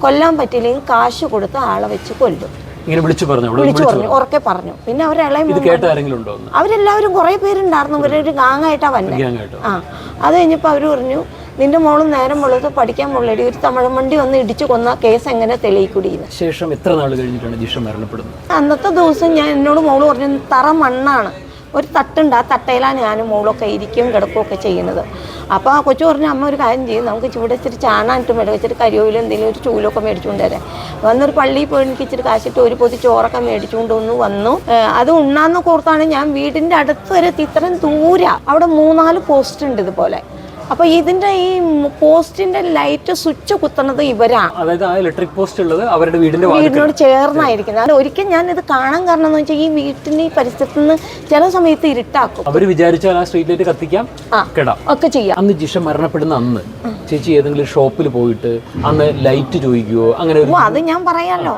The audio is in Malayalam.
കൊല്ലാൻ പറ്റില്ലെങ്കിൽ കാശ് കൊടുത്ത് ആളെ വെച്ച് കൊല്ലും. ഇങ്ങനെ വിളിച്ചു പറഞ്ഞു ഉറക്കെ പറഞ്ഞു. പിന്നെ അവരെല്ലാം അവരെല്ലാവരും കുറെ പേരുണ്ടായിരുന്നു. ഇവരൊരു ഗാങ്ങായിട്ടാ വന്നത്. അത് കഴിഞ്ഞപ്പോൾ അവർ പറഞ്ഞു, നിന്റെ മോള് നേരം വെളുത്ത് പഠിക്കാൻ പോളടി, ഒരു തമിഴ് വണ്ടി വന്ന് ഇടിച്ചു കൊന്ന കേസ് എങ്ങനെ തെളിയിക്കൂടിയെന്ന്. ശേഷം എത്ര നാൾ കഴിഞ്ഞിട്ടാണ് ജിഷ മരണപ്പെടുന്നത്? അന്നത്തെ ദിവസം എന്നോട് മോള് പറഞ്ഞു, തറ മണ്ണാണ്, ഒരു തട്ടുണ്ട്, ആ തട്ടയിലാണ് ഞാനും മോളൊക്കെ ഇരിക്കുകയും കിടക്കുകയൊക്കെ ചെയ്യുന്നത്. അപ്പോൾ ആ കൊച്ചു പറഞ്ഞു, അമ്മ ഒരു കാര്യം ചെയ്യും, നമുക്ക് ഇവിടെ ഇച്ചിരി ചാണാനിട്ട് വെച്ചിട്ട് കരിയോയിലും എന്തെങ്കിലും ഒരു ചൂലൊക്കെ മേടിച്ചുകൊണ്ട് വരാം. വന്നൊരു പള്ളിയിൽ പോയി എനിക്ക് ഇച്ചിരി കാശിട്ട് ഒരു പൊതി ചോറൊക്കെ മേടിച്ചുകൊണ്ട് വന്നു. അത് ഉണ്ണാന്ന് കോർത്താണ് ഞാൻ വീടിൻ്റെ അടുത്ത് വരെ ഇത്രയും ദൂരം. അവിടെ 3-4 പോസ്റ്റ് ഉണ്ട് ഇതുപോലെ. അപ്പൊ ഇതിന്റെ ഈ പോസ്റ്റിന്റെ ലൈറ്റ് സ്വിച്ച് കുത്തുന്നത് ഇവരാണ്. അതായത് ആ ഇലക്ട്രിക് പോസ്റ്റ് ഉള്ളത് അവരുടെ വീടിനോട് ചേർന്നായിരിക്കുന്നത്. അത് ഒരിക്കൽ ഞാൻ ഇത് കാണാൻ കാരണം എന്ന് വെച്ചാൽ ഈ വീട്ടിന്റെ ഈ പരിസരത്ത് നിന്ന് ചില സമയത്ത് ഇരുട്ടാക്കും. അവർ വിചാരിച്ചാൽ ആ സ്ട്രീറ്റ് ലൈറ്റ് കത്തിക്കാം, ഒക്കെ ചെയ്യാം. അന്ന് ജിഷ മരണപ്പെടുന്ന അന്ന് ചേച്ചി ഏതെങ്കിലും ഷോപ്പിൽ പോയിട്ട് അന്ന് ലൈറ്റ് ചോദിക്കുവോ? അങ്ങനെ അത് ഞാൻ പറയാലോ.